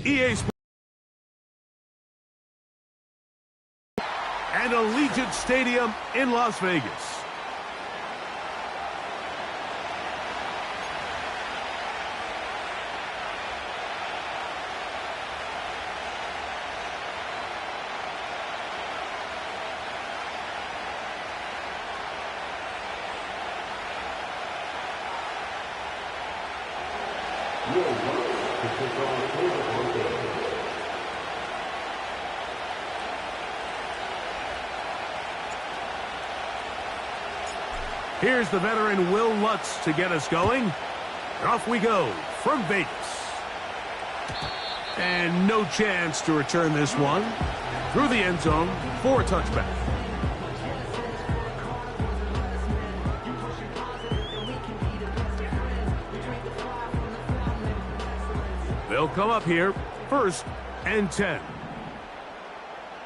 EA Sports and Allegiant Stadium in Las Vegas. Here's the veteran Will Lutz to get us going. And off we go from Vegas. And no chance to return this one. Through the end zone for a touchback. They'll come up here, 1st and 10.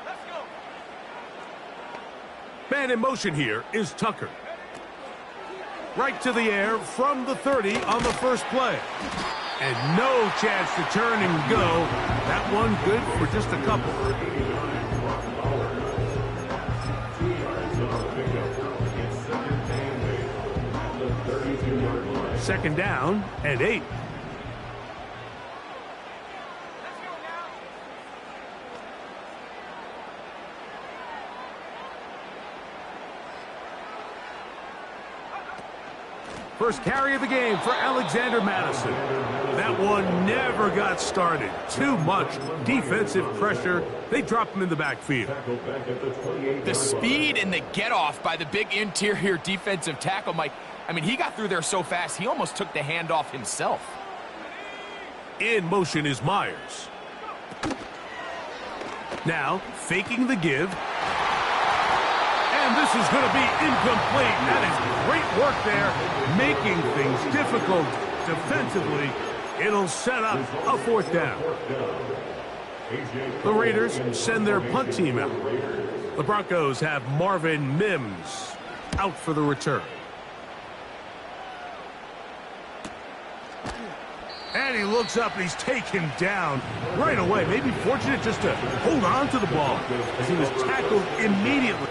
Let's go. Man in motion here is Tucker. Right to the air from the 30 on the first play. And no chance to turn and go. That one good for just a couple. Second down and 8. First carry of the game for Alexander Madison. That one never got started. Too much defensive pressure. They dropped him in the backfield. The speed and the get-off by the big interior defensive tackle, Mike. I mean, he got through there so fast, he almost took the handoff himself. In motion is Myers. Now, faking the give. And this is going to be incomplete. That is great work there, making things difficult defensively. It'll set up a 4th down. The Raiders send their punt team out. The Broncos have Marvin Mims out for the return. And he looks up and he's taken down right away. Maybe fortunate just to hold on to the ball as he was tackled immediately.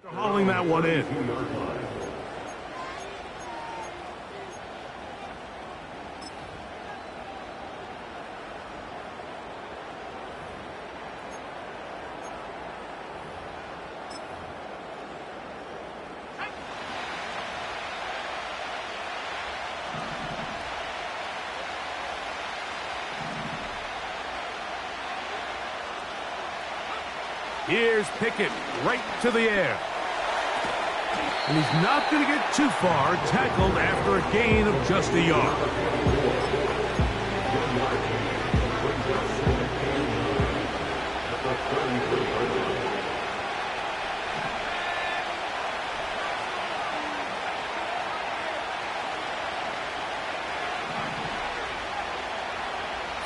Hauling that one in. Here's Pickett right to the air. And he's not going to get too far, tackled after a gain of just a yard.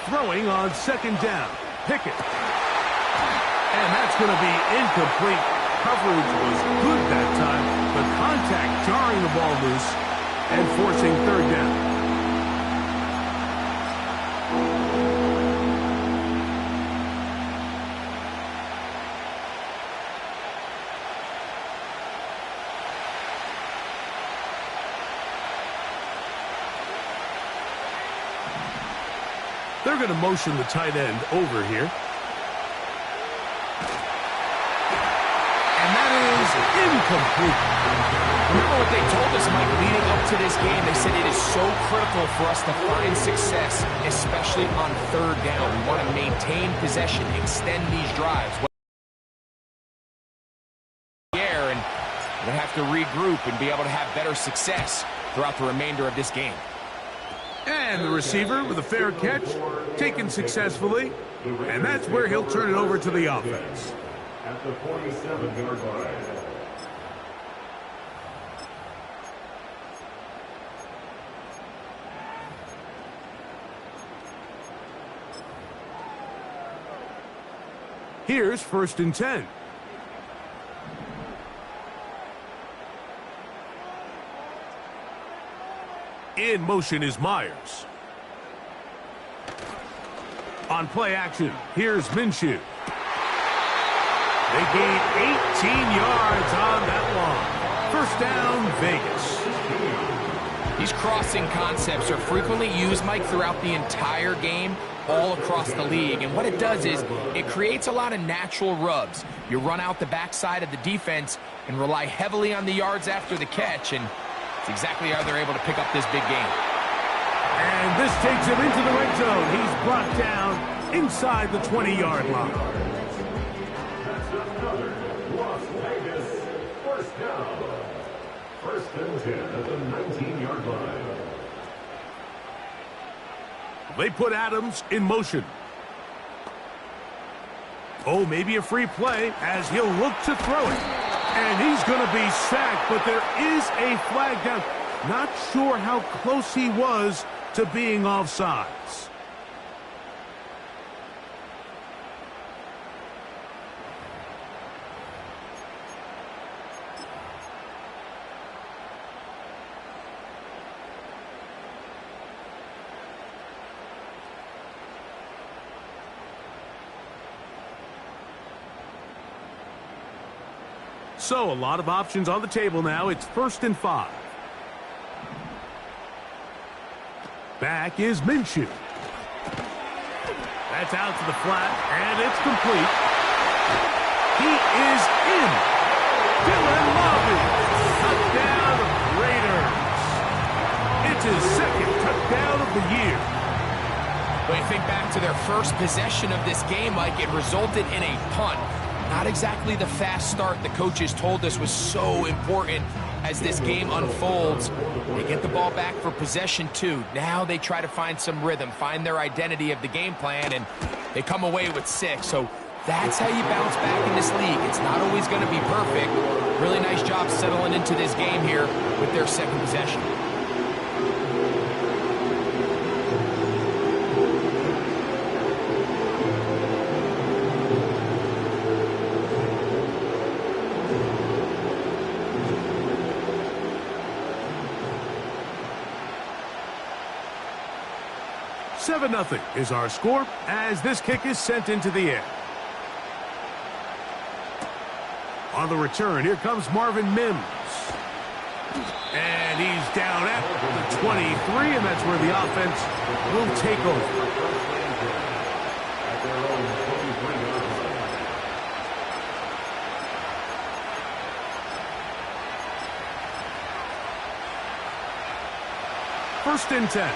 Throwing on 2nd down. Pickett. And that's going to be incomplete. Coverage was good that time. The contact jarring the ball loose and forcing 3rd down. They're going to motion the tight end over here. incomplete. Remember what they told us, Mike, leading up to this game? They said it is so critical for us to find success, especially on third down. We want to maintain possession, extend these drives. And we have to regroup and be able to have better success throughout the remainder of this game. And the receiver with a fair catch, taken successfully, and that's where he'll turn it over to the offense. At the 47-yard line. Here's 1st and 10. In motion is Myers. On play action, here's Minshew. They gain 18 yards on that long. 1st down, Vegas. These crossing concepts are frequently used, Mike, throughout the entire game, all across the league. And what it does is it creates a lot of natural rubs. You run out the backside of the defense and rely heavily on the yards after the catch, and it's exactly how they're able to pick up this big game. And this takes him into the red zone. He's brought down inside the 20-yard line. That's another Las Vegas 1st down. 1st and 10 at the 19-yard line. They put Adams in motion. Oh, maybe a free play as he'll look to throw it. And he's going to be sacked, but there is a flag down. Not sure how close he was to being offsides. So, a lot of options on the table now. It's 1st and 5. Back is Minshew. That's out to the flat, and it's complete. He is in. Dylan Lobby. Touchdown, Raiders. It's his 2nd touchdown of the year. When you think back to their first possession of this game, Mike, it resulted in a punt. Not exactly the fast start the coaches told us was so important as this game unfolds. They get the ball back for possession 2. Now they try to find some rhythm, find their identity of the game plan, and they come away with 6. So that's how you bounce back in this league. It's not always going to be perfect. Really nice job settling into this game here with their 2nd possession. Seven 0 is our score as this kick is sent into the air. On the return, here comes Marvin Mims. And he's down at the 23, and that's where the offense will take over. At their own 23-yard line. 1st and 10.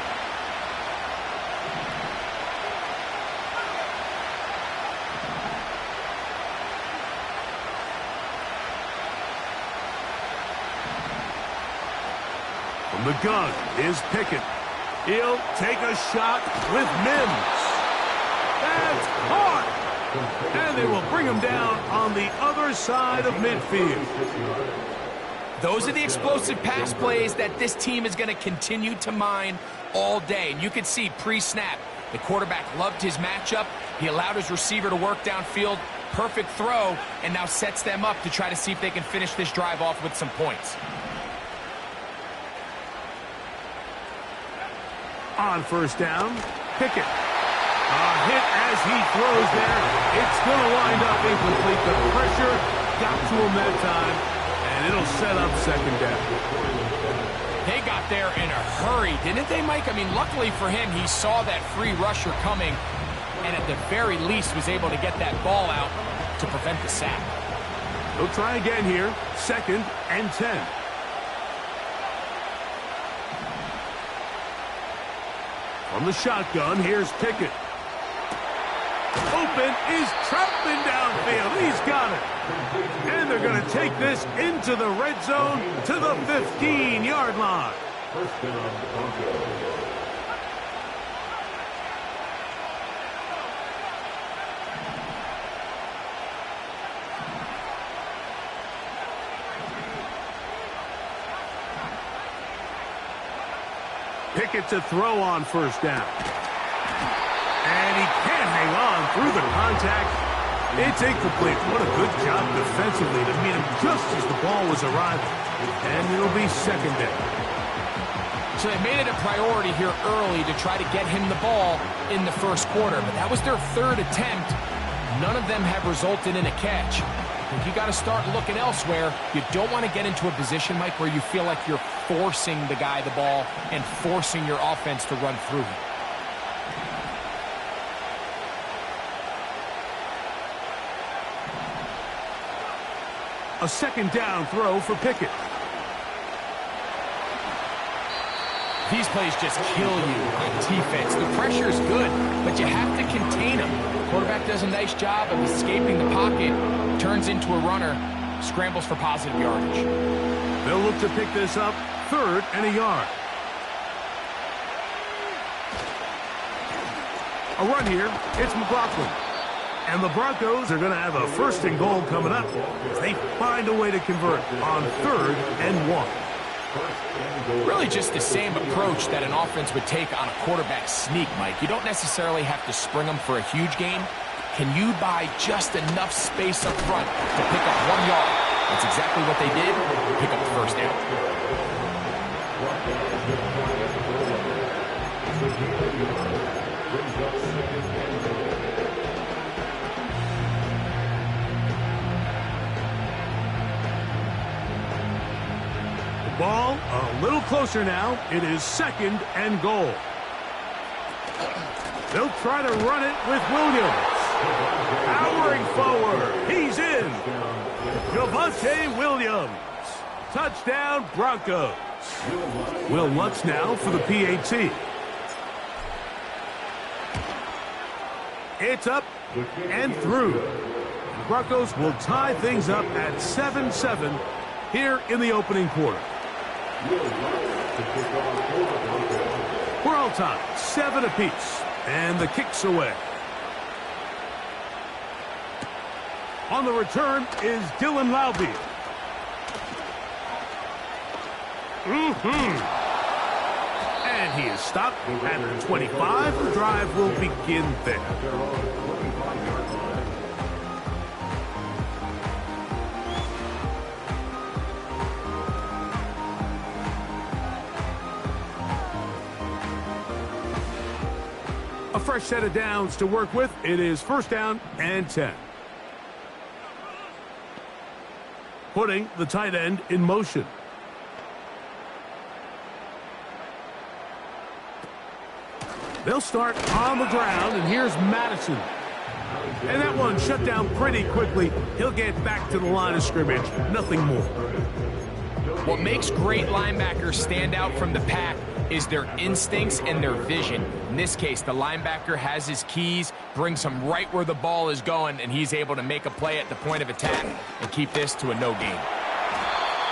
From the gun is Pickett. He'll take a shot with Mims. That's caught. And they will bring him down on the other side of midfield. Those are the explosive pass plays that this team is going to continue to mine all day. And you can see pre-snap, the quarterback loved his matchup. He allowed his receiver to work downfield. Perfect throw, and now sets them up to try to see if they can finish this drive off with some points. On 1st down, Pickett. A hit as he throws there. It's going to wind up incomplete. The pressure got to him that time, and it'll set up 2nd down. They got there in a hurry, didn't they, Mike? I mean, luckily for him, he saw that free rusher coming, and at the very least was able to get that ball out to prevent the sack. He'll try again here. 2nd and 10. From the shotgun, here's Pickett. Open is Troutman downfield. He's got it. And they're going to take this into the red zone to the 15-yard line. First down, Broncos. Pickett to throw on 1st down. And he can't hang on through the contact. It's incomplete. What a good job defensively to meet him just as the ball was arriving. And it'll be 2nd down. So they made it a priority here early to try to get him the ball in the 1st quarter. But that was their 3rd attempt. None of them have resulted in a catch. I think you got to start looking elsewhere. You don't want to get into a position, Mike, where you feel like you're forcing the guy the ball and forcing your offense to run through him. A 2nd down throw for Pickett. These plays just kill you on defense. The pressure's good, but you have to contain them. Quarterback does a nice job of escaping the pocket, turns into a runner, scrambles for positive yardage. They'll look to pick this up, 3rd and a yard. A run here, it's McLaughlin. And the Broncos are going to have a 1st and goal coming up as they find a way to convert on 3rd and 1. Really just the same approach that an offense would take on a quarterback sneak, Mike. You don't necessarily have to spring them for a huge gain. Can you buy just enough space up front to pick up 1 yard? That's exactly what they did. Pick up the 1st down. Ball a little closer now. It is 2nd and goal. They'll try to run it with Williams. Powering forward. He's in. Javonte Williams. Touchdown, Broncos. Will Lutz now for the PAT. It's up and through. The Broncos will tie things up at 7-7 here in the opening quarter. We're all tied, 7 apiece, and the kick's away. On the return is Dylan Laube. And he is stopped at the 25. The drive will begin there. A fresh set of downs to work with. It is 1st down and 10. Putting the tight end in motion. They'll start on the ground, and here's Madison. And that one shut down pretty quickly. He'll get back to the line of scrimmage. Nothing more. What makes great linebackers stand out from the pack is their instincts and their vision. In this case, the linebacker has his keys, brings him right where the ball is going, and he's able to make a play at the point of attack and keep this to a no gain.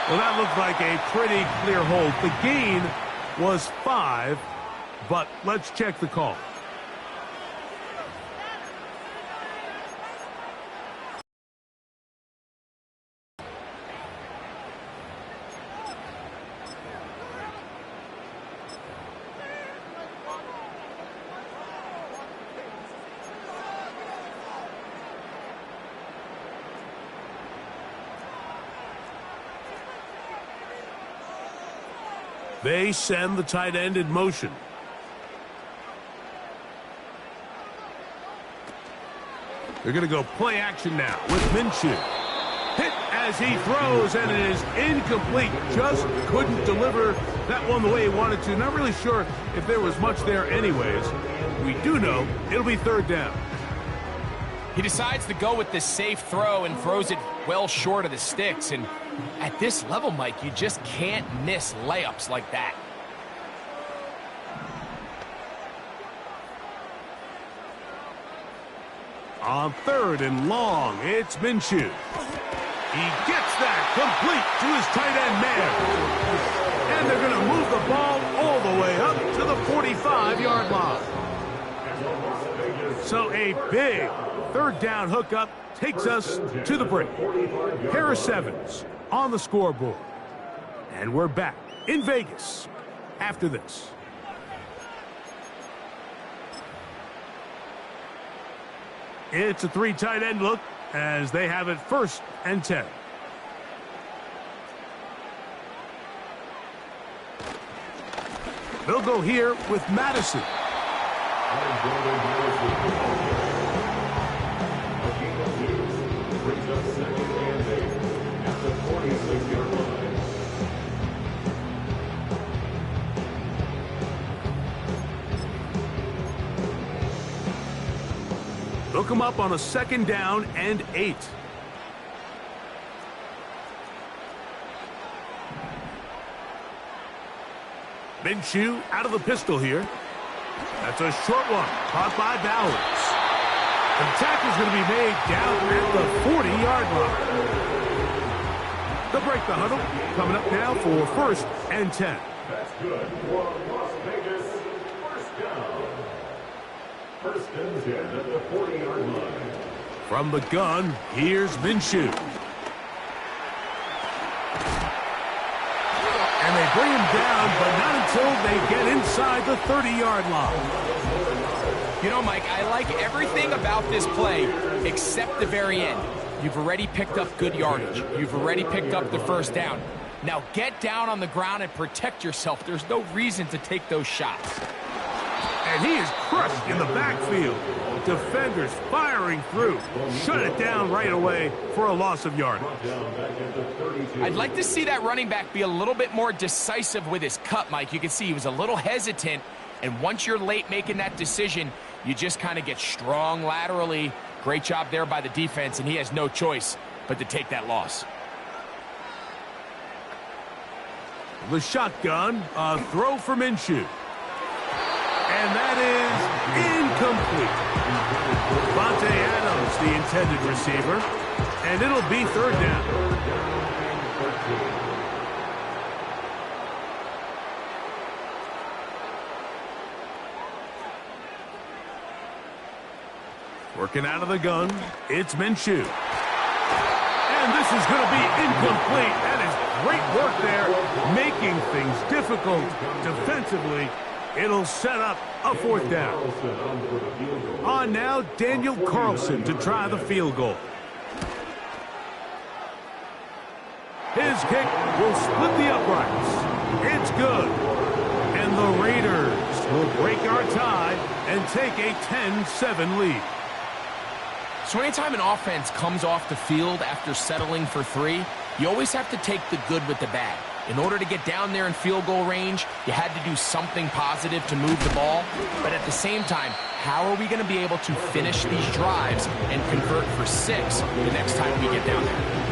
Well, that looked like a pretty clear hold. The gain was 5, but let's check the call. They send the tight end in motion. They're going to go play action now with Minshew. Hit as he throws, and it is incomplete. Just couldn't deliver that one the way he wanted to. Not really sure if there was much there anyways. We do know it'll be 3rd down. He decides to go with this safe throw and throws it well short of the sticks. And at this level, Mike, you just can't miss layups like that. On 3rd and long, it's Minshew. He gets that complete to his tight end man. And they're going to move the ball all the way up to the 45-yard line. So a big 3rd down hookup takes us to the break. Harris Evans on the scoreboard. And we're back in Vegas after this. It's a 3 tight end look as they have it 1st and 10. They'll go here with Madison. Brings up 2nd and 8 at the 46-yard line. They'll come up on a 2nd down and 8. Minshew out of the pistol here. That's a short one, caught by Bowers. The tackle's going to be made down at the 40-yard line. They'll break the huddle. Coming up now for 1st and 10. That's good for Las Vegas. 1st down. 1st and 10 at the 40-yard line. From the gun, here's Minshew. And they bring him down, but not until they get inside the 30-yard line. You know, Mike, I like everything about this play except the very end. You've already picked up good yardage. You've already picked up the 1st down. Now get down on the ground and protect yourself. There's no reason to take those shots. And he is crushed in the backfield. Defenders firing through. Shut it down right away for a loss of yardage. I'd like to see that running back be a little bit more decisive with his cut, Mike. You can see he was a little hesitant. And once you're late making that decision, you just kind of get strong laterally. Great job there by the defense, and he has no choice but to take that loss. The shotgun, a throw for Minshew. And that is incomplete. Vontae Adams, the intended receiver. And it'll be 3rd down. Working out of the gun, it's Minshew. And this is going to be incomplete. That is great work there, making things difficult defensively. It'll set up a 4th down. On now, Daniel Carlson to try the field goal. His kick will split the uprights. It's good. And the Raiders will break our tie and take a 10-7 lead. So anytime an offense comes off the field after settling for 3, you always have to take the good with the bad. In order to get down there in field goal range, you had to do something positive to move the ball. But at the same time, how are we going to be able to finish these drives and convert for 6 the next time we get down there?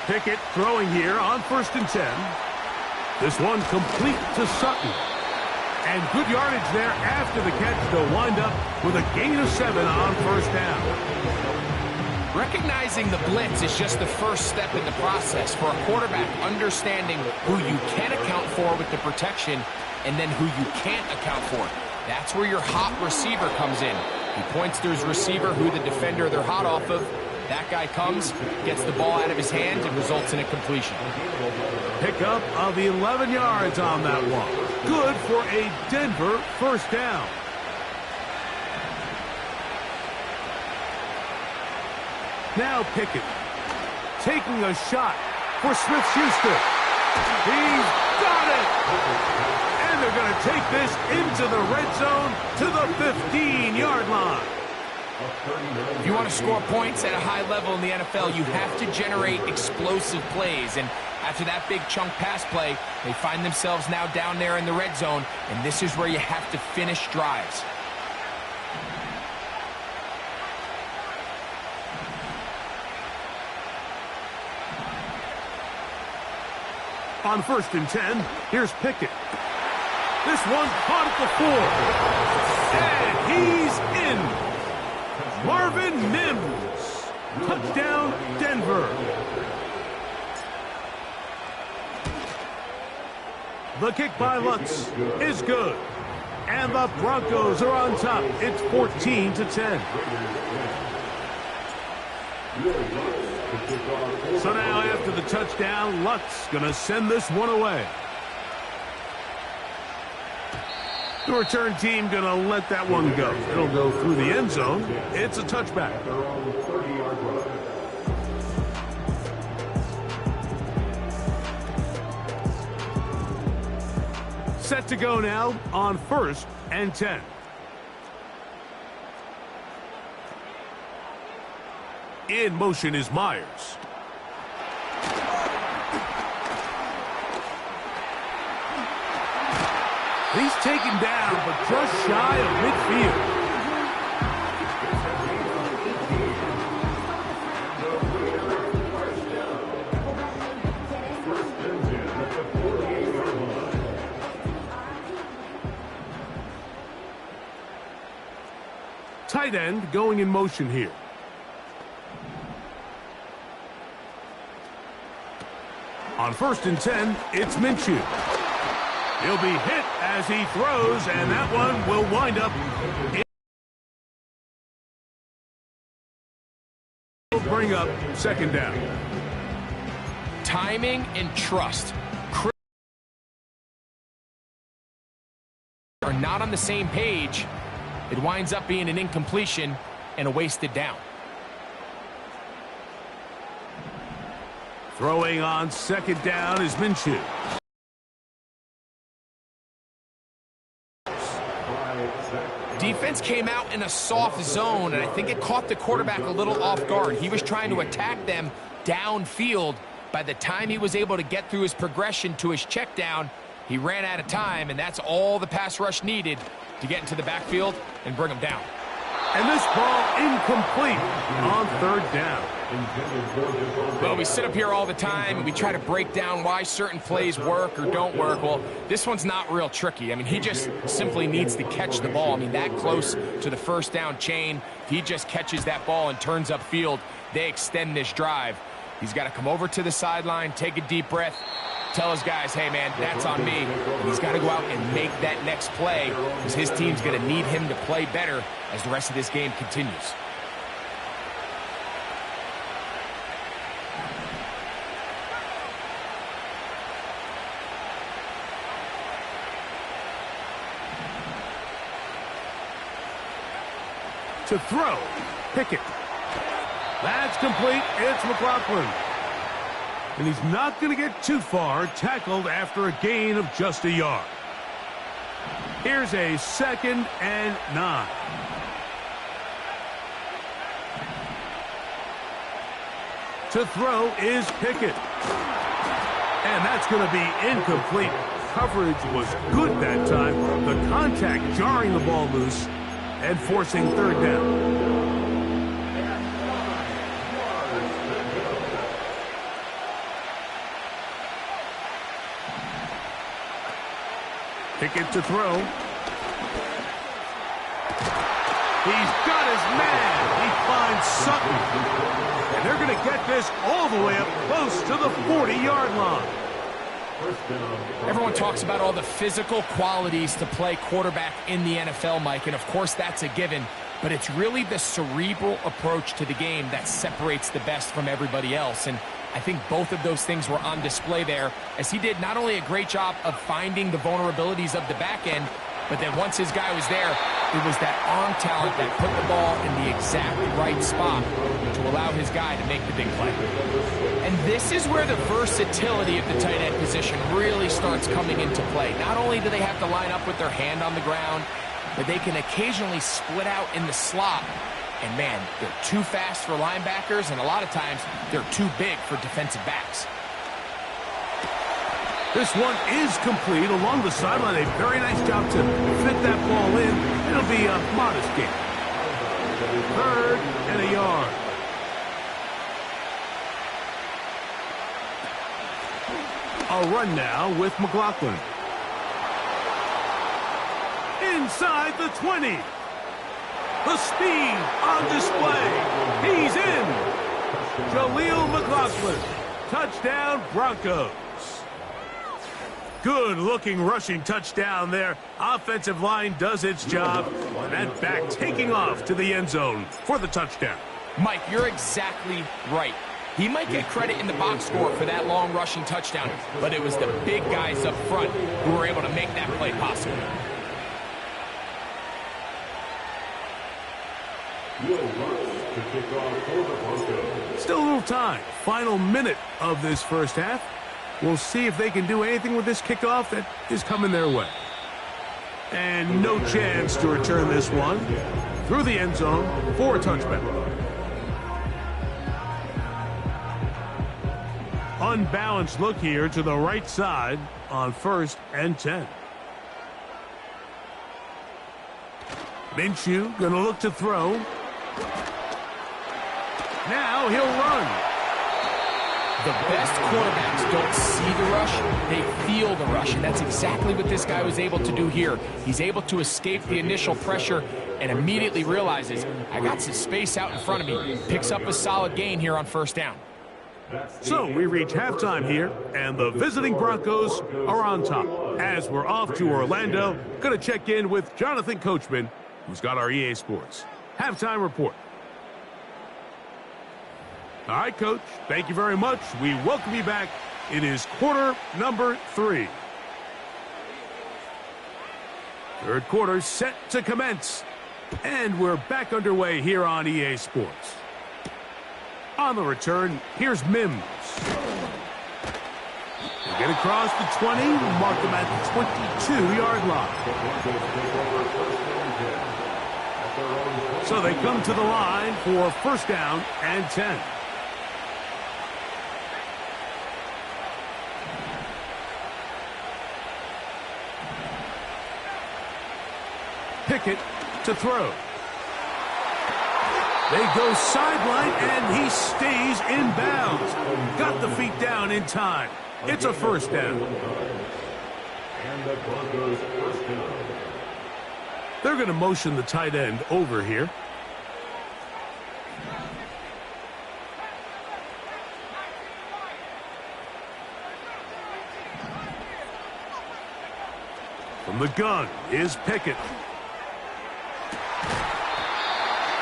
Pickett throwing here on 1st and 10. This one complete to Sutton. And good yardage there after the catch to wind up with a gain of 7 on 1st down. Recognizing the blitz is just the first step in the process for a quarterback, understanding who you can account for with the protection and then who you can't account for. That's where your hot receiver comes in. He points to his receiver, who the defender they're hot off of. That guy comes, gets the ball out of his hands, and results in a completion. Pickup of 11 yards on that one. Good for a Denver 1st down. Now Pickett taking a shot for Smith-Schuster. He's got it! And they're going to take this into the red zone to the 15-yard line. If you want to score points at a high level in the NFL, you have to generate explosive plays. And after that big chunk pass play, they find themselves now down there in the red zone, and this is where you have to finish drives. On 1st and 10, here's Pickett. This one caught at the 4. And he's in. Marvin Mims. Touchdown, Denver. The kick by Lutz is good. And the Broncos are on top. It's 14-10. So now after the touchdown, Lutz going to send this one away. The return team going to let that one go. It'll go through the end zone. It's a touchback. Set to go now on 1st and 10. In motion is Myers. He's taken down, but just shy of midfield. Tight end going in motion here. On 1st and 10, it's Minshew. He'll be hit as he throws, and that one will wind up. He'll bring up 2nd down. Timing and trust are not on the same page. It winds up being an incompletion and a wasted down. Throwing on 2nd down is Minshew. Defense came out in a soft zone, and I think it caught the quarterback a little off guard. He was trying to attack them downfield. By the time he was able to get through his progression to his check down, he ran out of time, and that's all the pass rush needed to get into the backfield and bring him down. And this ball incomplete on 3rd down. Well, we sit up here all the time and we try to break down why certain plays work or don't work. Well, this one's not real tricky. I mean, he just simply needs to catch the ball. I mean, that close to the 1st down chain, if he just catches that ball and turns upfield, they extend this drive. He's got to come over to the sideline, take a deep breath, tell his guys, hey, man, that's on me. And he's got to go out and make that next play because his team's going to need him to play better as the rest of this game continues. To throw, Pickett. That's complete. It's McLaughlin. And he's not going to get too far, tackled after a gain of just a yard. Here's a 2nd and 9. To throw is Pickett. And that's going to be incomplete. Coverage was good that time. The contact jarring the ball loose and forcing 3rd down. Pickett to throw. He's got his man. He finds Sutton. And they're going to get this all the way up close to the 40-yard line. Everyone talks about all the physical qualities to play quarterback in the NFL, Mike, and of course that's a given, but it's really the cerebral approach to the game that separates the best from everybody else, and I think both of those things were on display there, as he did not only a great job of finding the vulnerabilities of the back end, but then once his guy was there, It was that arm talent that put the ball in the exact right spot to allow his guy to make the big play. And this is where the versatility of the tight end position really starts coming into play. Not only do they have to line up with their hand on the ground, but they can occasionally split out in the slot. And man, they're too fast for linebackers, and a lot of times they're too big for defensive backs. This one is complete along the sideline. A very nice job to fit that ball in. It'll be a modest gain. 3rd and a yard. A run now with McLaughlin. Inside the 20. The speed on display. He's in. Jaleel McLaughlin. Touchdown, Broncos. Good-looking rushing touchdown there. Offensive line does its job. And that back taking off to the end zone for the touchdown. Mike, you're exactly right. He might get credit in the box score for that long rushing touchdown, but it was the big guys up front who were able to make that play possible. Still a little time. Final minute of this first half. We'll see if they can do anything with this kickoff that is coming their way. And no chance to return this one through the end zone for a touchback. Unbalanced look here to the right side on 1st and 10. Minshew going to look to throw. Now he'll run. The best quarterbacks don't see the rush, they feel the rush, and that's exactly what this guy was able to do here. He's able to escape the initial pressure and immediately realizes, I got some space out in front of me. Picks up a solid gain here on 1st down. So we reach halftime here, and the visiting Broncos are on top. As we're off to Orlando, going to check in with Jonathan Coachman, who's got our EA Sports halftime report. All right, Coach, thank you very much. We welcome you back. It is quarter number 3. 3rd quarter set to commence. And we're back underway here on EA Sports. On the return, here's Mims. They get across the 20, mark them at the 22-yard line. So they come to the line for 1st down and 10. Pickett to throw. They go sideline, and he stays in bounds. Got the feet down in time. It's a 1st down. And the Broncos 1st down. They're going to motion the tight end over here. From the gun is Pickett.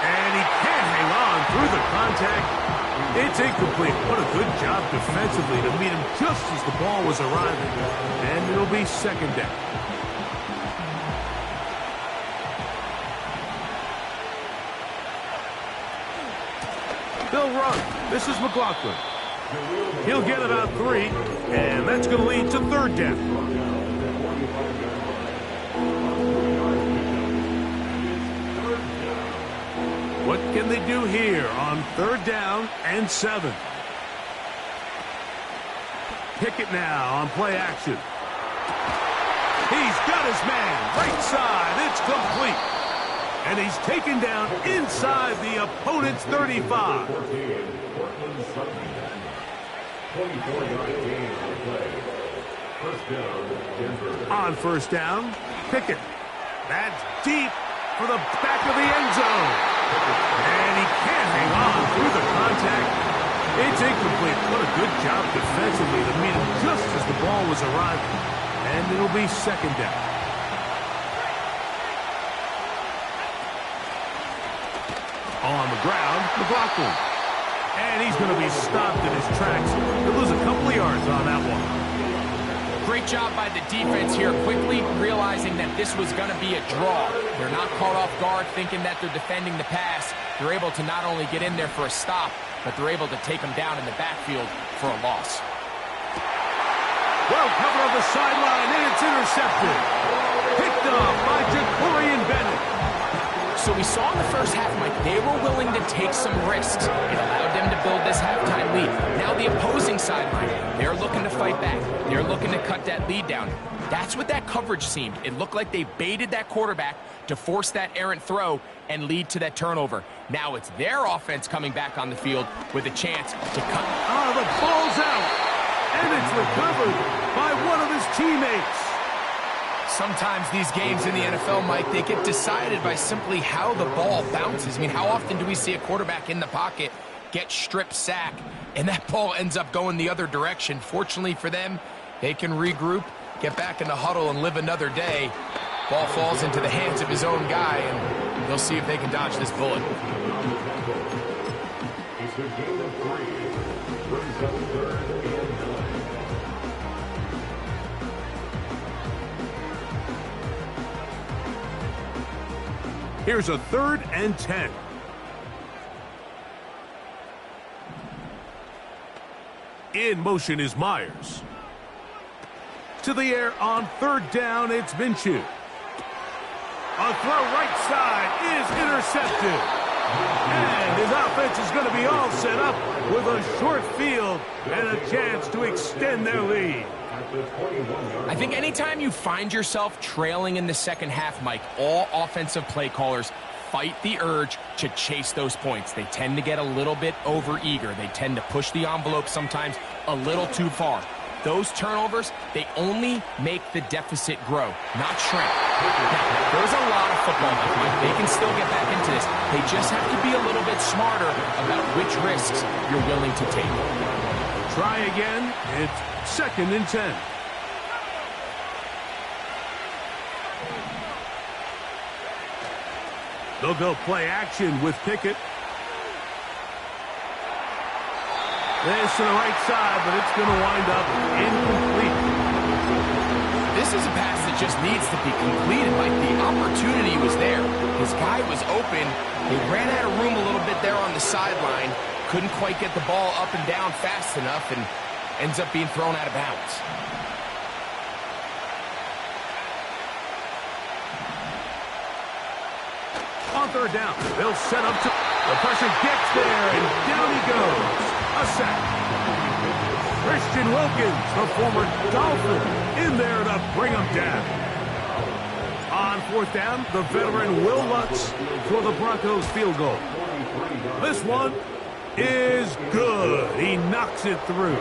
And he can't hang on through the contact. It's incomplete. What a good job defensively to meet him just as the ball was arriving. And it'll be 2nd down. They'll run. This is McLaughlin. He'll get about 3, and that's going to lead to 3rd down. What can they do here on 3rd down and 7? Pickett now on play action. He's got his man right side. It's complete. And he's taken down inside the opponent's 35. 24-yard gain on the play. 1st down, Denver. On 1st down, Pickett. That's deep for the back of the end zone. And he can't hang on through the contact. It's incomplete. What a good job defensively to meet him just as the ball was arriving. And it'll be 2nd down. On the ground, McLaughlin. And he's going to be stopped in his tracks. He'll lose a couple of yards on that one. Great job by the defense here, quickly realizing that this was going to be a draw. They're not caught off guard thinking that they're defending the pass. They're able to not only get in there for a stop, but they're able to take them down in the backfield for a loss. Well covered on the sideline, and it's intercepted. Picked up by Jacorian Bennett. So we saw in the first half, Mike, they were willing to take some risks. It allowed them to build this halftime lead. Now the opposing sideline, they're looking to fight back. They're looking to cut that lead down. That's what that coverage seemed. It looked like they baited that quarterback to force that errant throw and lead to that turnover. Now it's their offense coming back on the field with a chance to cut. Oh, the ball's out, and it's recovered by one of his teammates. Sometimes these games in the NFL, Mike, they get decided by simply how the ball bounces. I mean, how often do we see a quarterback in the pocket get strip sack, and that ball ends up going the other direction? Fortunately for them, they can regroup, get back in the huddle, and live another day. Ball falls into the hands of his own guy, and they'll see if they can dodge this bullet. It's a game of 3. Brings up 3rd and 9. Here's a 3rd and 10. In motion is Myers. To the air on 3rd down, it's Minshew. A throw right side is intercepted. And his offense is going to be all set up with a short field and a chance to extend their lead. I think anytime you find yourself trailing in the second half, Mike, all offensive play callers fight the urge to chase those points. They tend to get a little bit overeager. They tend to push the envelope sometimes a little too far. Those turnovers, they only make the deficit grow, not shrink. Now, there's a lot of football left, Mike. They can still get back into this. They just have to be a little bit smarter about which risks you're willing to take. Try again. It's 2nd and 10. They'll go play action with Pickett. This to the right side, but it's going to wind up incomplete. This is a pass that just needs to be completed. Like, the opportunity was there. His guy was open. They ran out of room a little bit there on the sideline. Couldn't quite get the ball up and down fast enough, and ends up being thrown out of bounds. On 3rd down, they'll set up to... The pressure gets there, and down he goes. A sack. Christian Wilkins, the former Dolphin, in there to bring him down. On 4th down, the veteran Will Lutz for the Broncos field goal. This one is good. He knocks it through.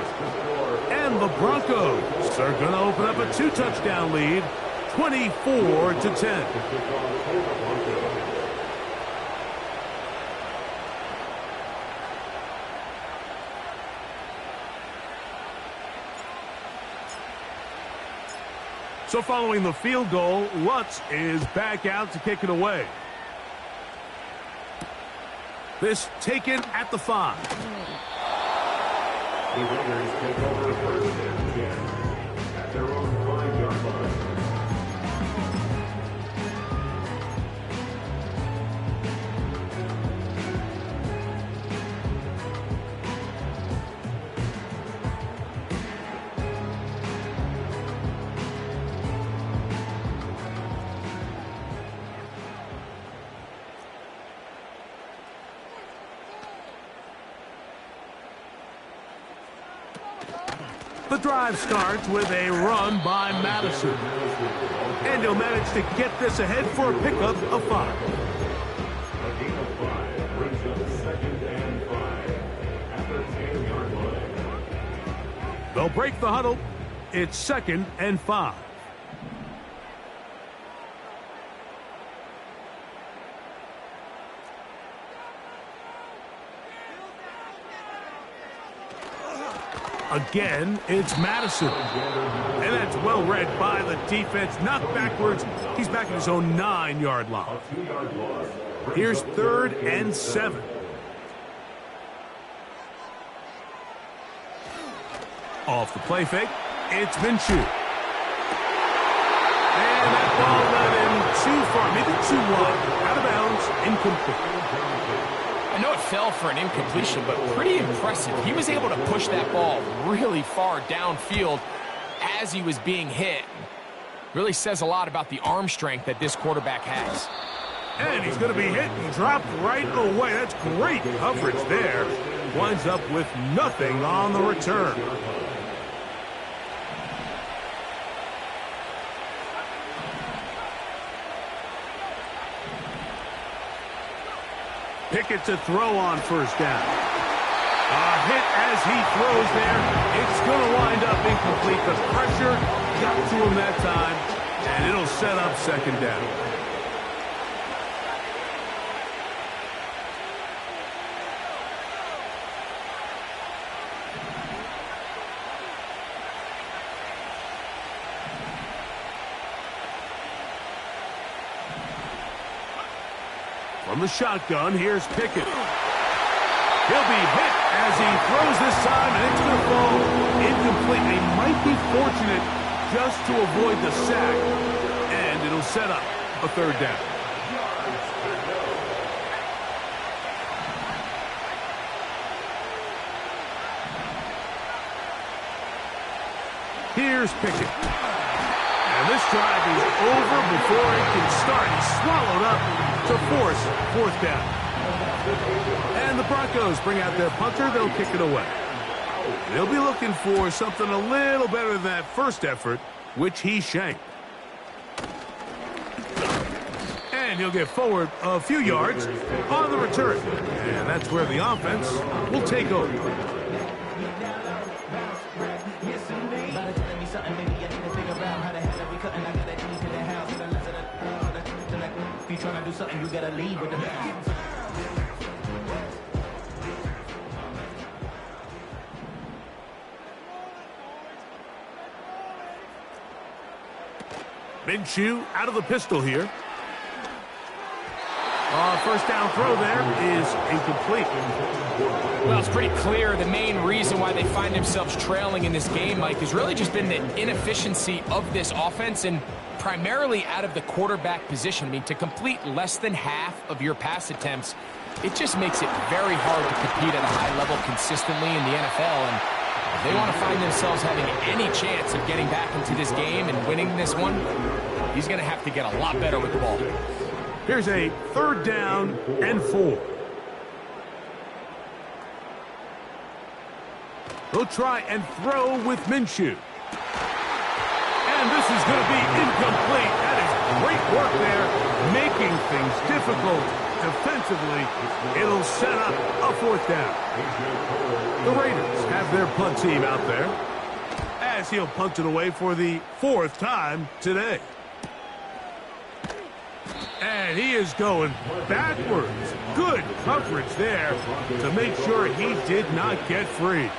And the Broncos are going to open up a 2-touchdown lead, 24-10. So following the field goal, Lutz is back out to kick it away. This taken at the 5. The Raiders take over 1st and 10 at their own 5-yard line. The drive starts with a run by Madison. And he'll manage to get this ahead for a pickup of 5. A gain of 5 brings up 2nd and 5 at the 10-yard line. They'll break the huddle. It's 2nd and 5. Again, it's Madison. And that's well read by the defense. Knocked backwards. He's back in his own 9-yard line. Here's 3rd and 7. Off the play fake, it's Minshew. too far, maybe too wide. Out of bounds, incomplete. I know it fell for an incompletion, but pretty impressive. He was able to push that ball really far downfield as he was being hit. Really says a lot about the arm strength that this quarterback has. And he's going to be hit and dropped right away. That's great coverage there. Winds up with nothing on the return. Pickett to throw on first down. A hit as he throws there. It's going to wind up incomplete. The pressure got to him that time, and it'll set up second down. From the shotgun, here's Pickett. He'll be hit as he throws this time, and it's going to fall incomplete. They might be fortunate just to avoid the sack, and it'll set up a third down. Here's Pickett. And this drive is over before it can start. He's swallowed up to force fourth down. And the Broncos bring out their punter. They'll kick it away. They'll be looking for something a little better than that first effort, which he shanked. And he'll get forward a few yards on the return. And that's where the offense will take over. Trying to do something, you gotta leave with the Minshew out of the pistol here. First down throw there is incomplete. Well, it's pretty clear the main reason why they find themselves trailing in this game, Mike, has really just been the inefficiency of this offense and primarily out of the quarterback position. I mean, to complete less than half of your pass attempts, it just makes it very hard to compete at a high level consistently in the NFL. And if they want to find themselves having any chance of getting back into this game and winning this one, he's going to have to get a lot better with the ball. Here's a third down and 4. He'll try and throw with Minshew. And this is going to be incomplete. That is great work there, making things difficult defensively. It'll set up a fourth down. The Raiders have their punt team out there as he'll punt it away for the 4th time today. And he is going backwards. Good coverage there to make sure he did not get free.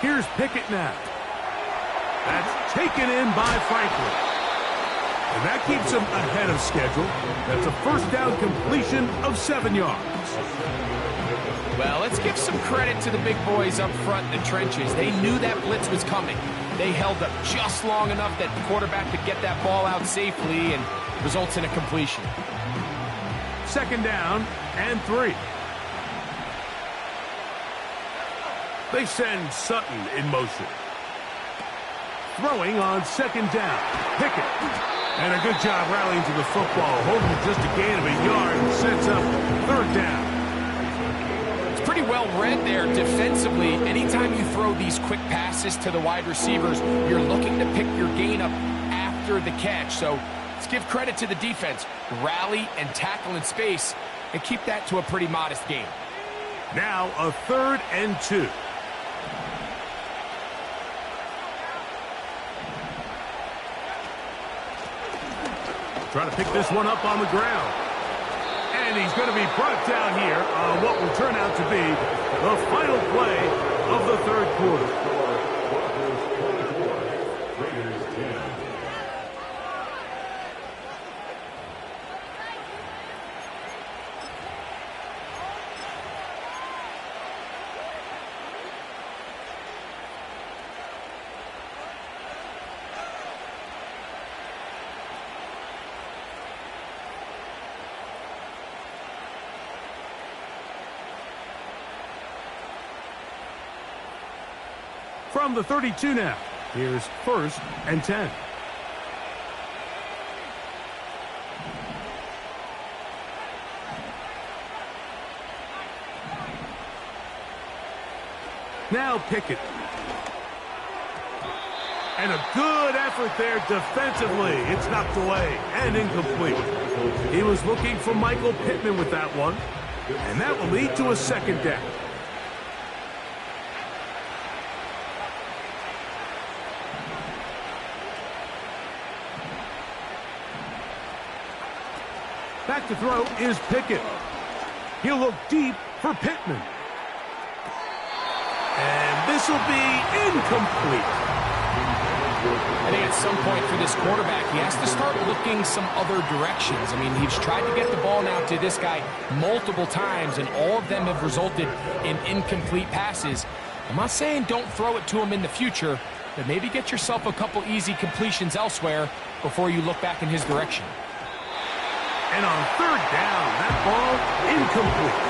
Here's Pickett now. That's taken in by Franklin. And that keeps him ahead of schedule. That's a first down completion of 7 yards. Well, let's give some credit to the big boys up front in the trenches. They knew that blitz was coming. They held up just long enough that the quarterback could get that ball out safely and results in a completion. Second down and 3. They send Sutton in motion. Throwing on second down. Pickett. And a good job rallying to the football. Holding just a gain of a yard. Sets up third down. Pretty well read there defensively. Anytime you throw these quick passes to the wide receivers, you're looking to pick your gain up after the catch. So let's give credit to the defense. Rally and tackle in space and keep that to a pretty modest gain. Now a 3rd and 2. Trying to pick this one up on the ground. And he's going to be brought down here on what will turn out to be the final play of the 3rd quarter. From the 32 now, here's 1st and 10. Now Pickett. And a good effort there defensively. It's knocked away and incomplete. He was looking for Michael Pittman with that one. And that will lead to a 2nd down. Back to throw is Pickett. He'll look deep for Pittman. And this will be incomplete. I think at some point for this quarterback, he has to start looking some other directions. I mean, he's tried to get the ball now to this guy multiple times, and all of them have resulted in incomplete passes. I'm not saying don't throw it to him in the future, but maybe get yourself a couple easy completions elsewhere before you look back in his direction. And on 3rd down, that ball incomplete.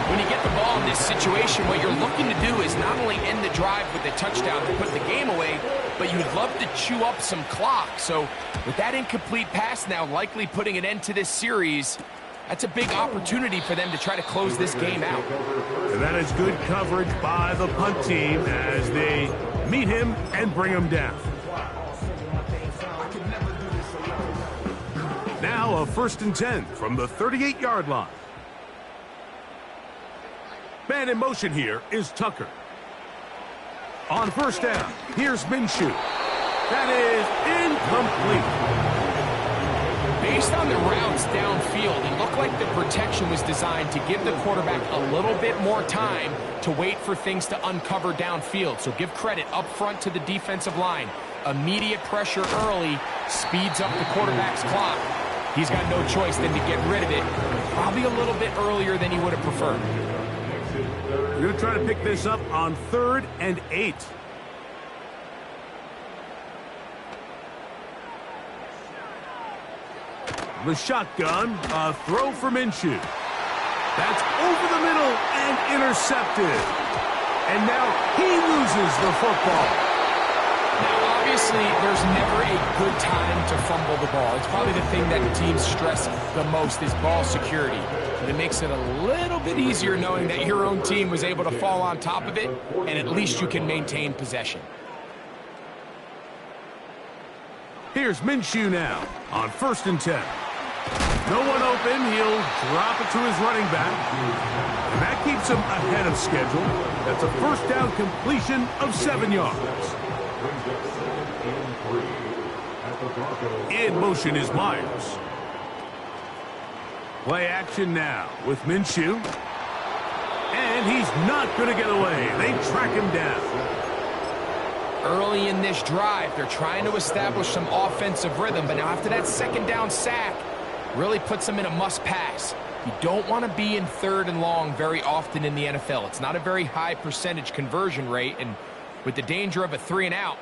When you get the ball in this situation, what you're looking to do is not only end the drive with a touchdown to put the game away, but you'd love to chew up some clock. So with that incomplete pass now likely putting an end to this series, that's a big opportunity for them to try to close this game out. And that is good coverage by the punt team as they meet him and bring him down. Now a 1st and 10 from the 38-yard line. Man in motion here is Tucker. On 1st down, here's Minshew. That is incomplete. Based on the routes downfield, it looked like the protection was designed to give the quarterback a little bit more time to wait for things to uncover downfield. So give credit up front to the defensive line. Immediate pressure early speeds up the quarterback's clock. He's got no choice than to get rid of it, probably a little bit earlier than he would have preferred. We're going to try to pick this up on 3rd and 8. The shotgun, a throw for Minshew. That's over the middle and intercepted. And now he loses the football. Now, obviously, there's never a good time to fumble the ball. It's probably the thing that teams stress the most is ball security. And it makes it a little bit easier knowing that your own team was able to fall on top of it, and at least you can maintain possession. Here's Minshew now on 1st and 10. No one open. He'll drop it to his running back. And that keeps him ahead of schedule. That's a 1st down completion of 7 yards. In motion is Myers. Play action now with Minshew. And he's not going to get away. They track him down. Early in this drive, they're trying to establish some offensive rhythm, but now after that 2nd down sack, really puts them in a must-pass. You don't want to be in 3rd and long very often in the NFL. It's not a very high percentage conversion rate, and with the danger of a 3-and-out,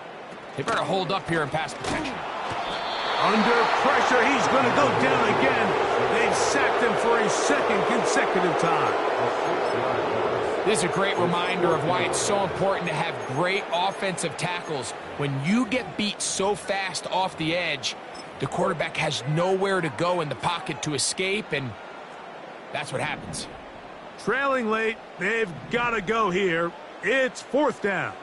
they better hold up here in pass protection. Under pressure, he's going to go down again. They've sacked him for a 2nd consecutive time. This is a great reminder of why it's so important to have great offensive tackles. When you get beat so fast off the edge, the quarterback has nowhere to go in the pocket to escape, and that's what happens. Trailing late, they've got to go here. It's 4th down.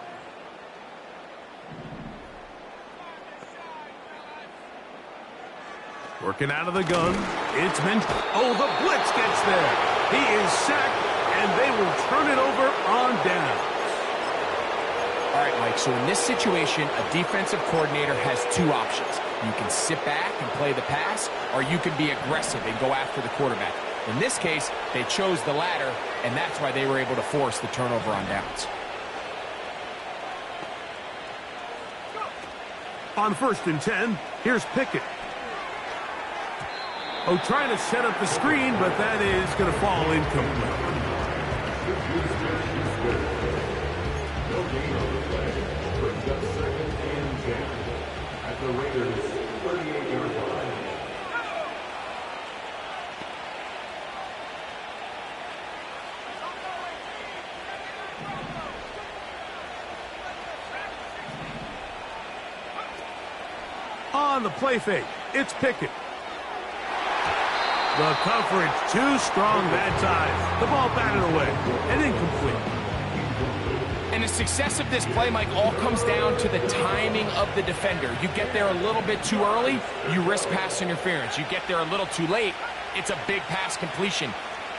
Working out of the gun, it's Minshew. Oh, the blitz gets there. He is sacked, and they will turn it over on down. All right, Mike, so in this situation, a defensive coordinator has 2 options. You can sit back and play the pass, or you can be aggressive and go after the quarterback. In this case, they chose the latter, and that's why they were able to force the turnover on downs. On 1st and 10, here's Pickett. Oh, trying to set up the screen, but that is going to fall incomplete. At the Raiders' 38-yard line. On the play fake, it's Pickett. The coverage too strong that time. The ball batted away and incomplete. And the success of this play, Mike, all comes down to the timing of the defender. You get there a little bit too early, you risk pass interference. You get there a little too late, it's a big pass completion.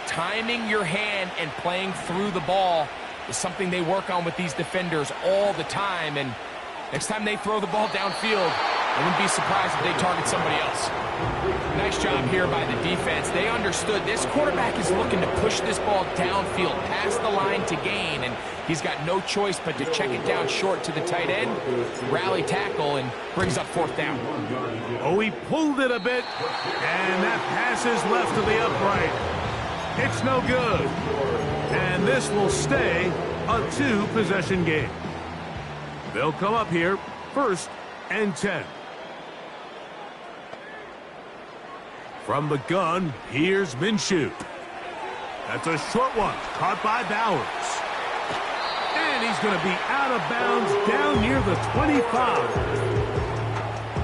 Timing your hand and playing through the ball is something they work on with these defenders all the time. And next time they throw the ball downfield, I wouldn't be surprised if they target somebody else. Nice job here by the defense. They understood this quarterback is looking to push this ball downfield, past the line to gain, and he's got no choice but to check it down short to the tight end, rally tackle, and brings up fourth down. Oh, he pulled it a bit, and that pass is left to the upright. It's no good. And this will stay a 2-possession game. They'll come up here, 1st and 10. From the gun, here's Minshew. That's a short one, caught by Bowers. And he's going to be out of bounds down near the 25.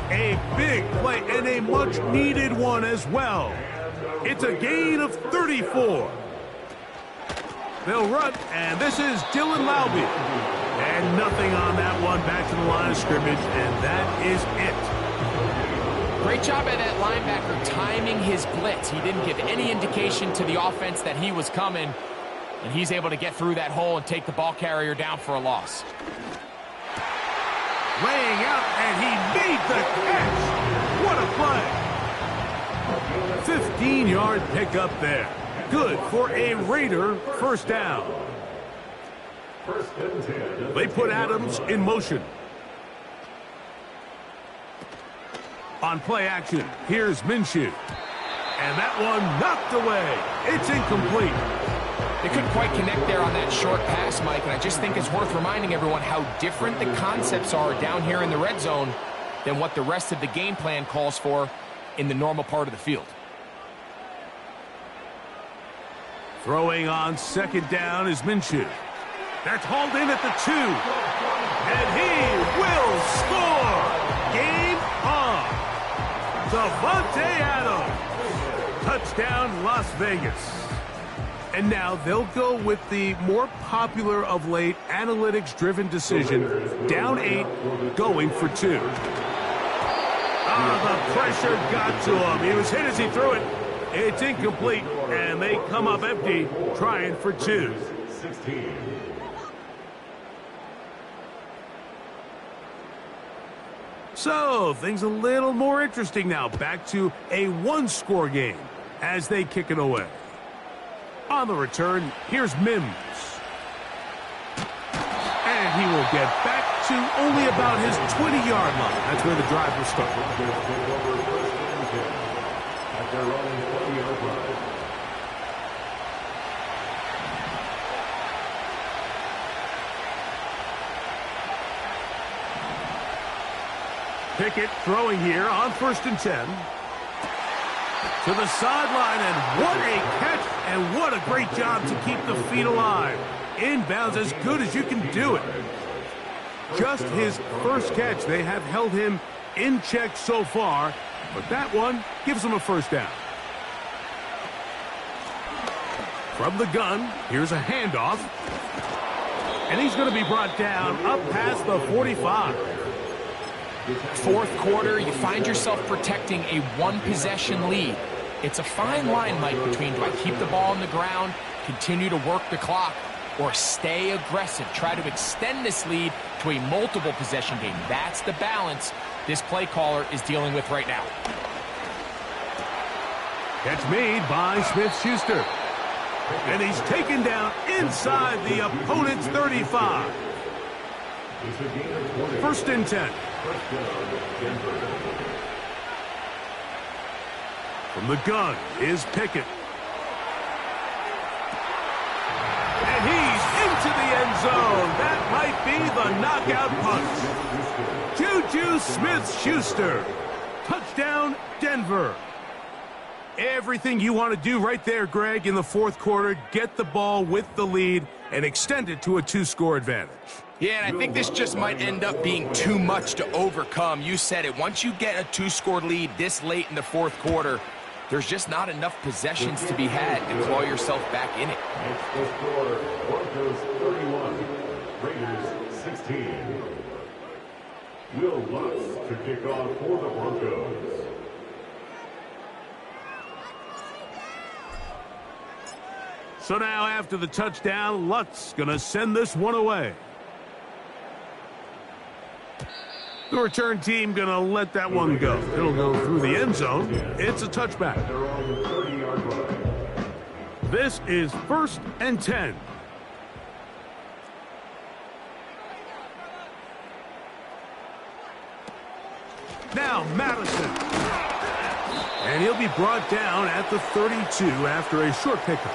A big play and a much-needed one as well. It's a gain of 34. They'll run, and this is Dylan Laube. And nothing on that one, back to the line of scrimmage, and that is it. Great job by that linebacker timing his blitz. He didn't give any indication to the offense that he was coming, and he's able to get through that hole and take the ball carrier down for a loss. Laying out, and he made the catch. What a play. 15-yard pickup there. Good for a Raider first down. They put Adams in motion. On play action, here's Minshew. And that one knocked away. It's incomplete. They couldn't quite connect there on that short pass, Mike, and I just think it's worth reminding everyone how different the concepts are down here in the red zone than what the rest of the game plan calls for in the normal part of the field. Throwing on 2nd down is Minshew. That's hauled in at the 2. And he will score. Game on. Davante Adams. Touchdown, Las Vegas. And now they'll go with the more popular of late analytics-driven decision. Down 8, going for 2. Ah, the pressure got to him. He was hit as he threw it. It's incomplete, and they come up empty, trying for 2. 16. So, things a little more interesting now. Back to a 1-score game as they kick it away. On the return, here's Mims. And he will get back to only about his 20-yard line. That's where the drive will start. At their own 20-yard line. Pickett throwing here on 1st and 10. To the sideline, and what a catch, and what a great job to keep the feet alive. Inbounds as good as you can do it. Just his first catch. They have held him in check so far, but that one gives him a first down. From the gun, here's a handoff. And he's going to be brought down up past the 45. 4th quarter, you find yourself protecting a 1-possession lead. It's a fine line, Mike, between do I keep the ball on the ground, continue to work the clock, or stay aggressive, try to extend this lead to a multiple possession game. That's the balance this play caller is dealing with right now. Catch made by Smith-Schuster. And he's taken down inside the opponent's 35. 1st and 10. From the gun is Pickett. And he's into the end zone. That might be the knockout punch. Juju Smith-Schuster. Touchdown, Denver. Everything you want to do right there, Greg, in the 4th quarter. Get the ball with the lead and extend it to a 2-score advantage. Yeah, and I think this just might end up being too much to overcome. You said it. Once you get a two-score lead this late in the fourth quarter, there's just not enough possessions to be had to claw yourself back in it. Next the score, Broncos 31, Raiders 16. Will Lutz to kick off for the Broncos. So now after the touchdown, Lutz going to send this one away. The return team going to let that one go. It'll go through the end zone. It's a touchback. They're on the 30-yard line. This is 1st and 10. Now Madison. And he'll be brought down at the 32 after a short pickup.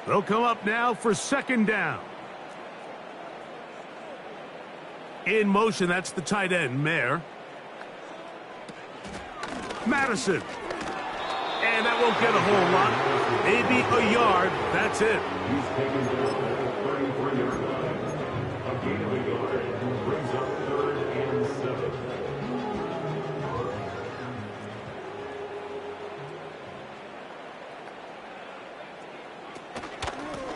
They'll come up now for 2nd down. In motion, that's the tight end, Mayer. Madison. And that won't get a whole lot. Maybe a yard. That's it. He's taken down at the 33-yard line. A gain of a yard brings up 3rd and 7.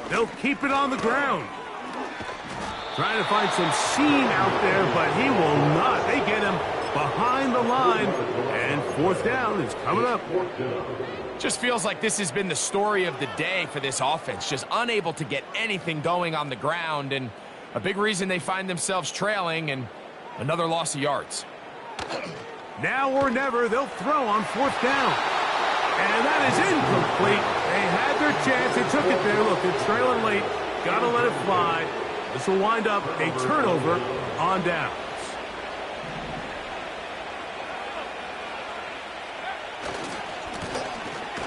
They'll keep it on the ground. Trying to find some seam out there, but he will not. They get him behind the line, and 4th down is coming up. Just feels like this has been the story of the day for this offense. Just unable to get anything going on the ground, and a big reason they find themselves trailing, and another loss of yards. Now or never, they'll throw on 4th down. And that is incomplete. They had their chance. They took it there. Look, they're trailing late. Got to let it fly. This will wind up a turnover on downs.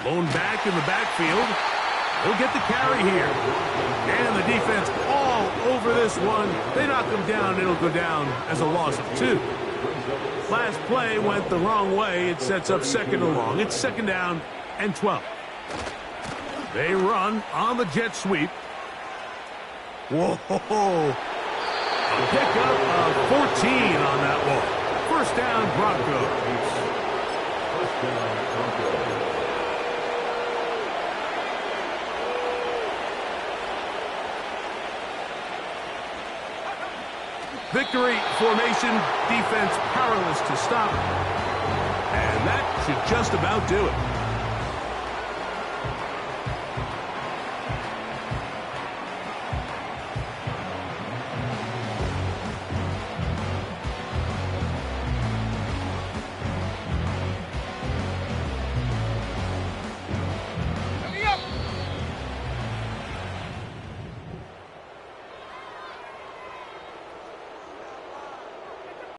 Blown back in the backfield. He'll get the carry here. And the defense all over this one. They knock him down. It'll go down as a loss of 2. Last play went the wrong way. It sets up 2nd and long. It's 2nd down and 12. They run on the jet sweep. Whoa. A pickup of 14 on that one. 1st down, Broncos. 1st down, Broncos. Victory formation, defense powerless to stop. And that should just about do it.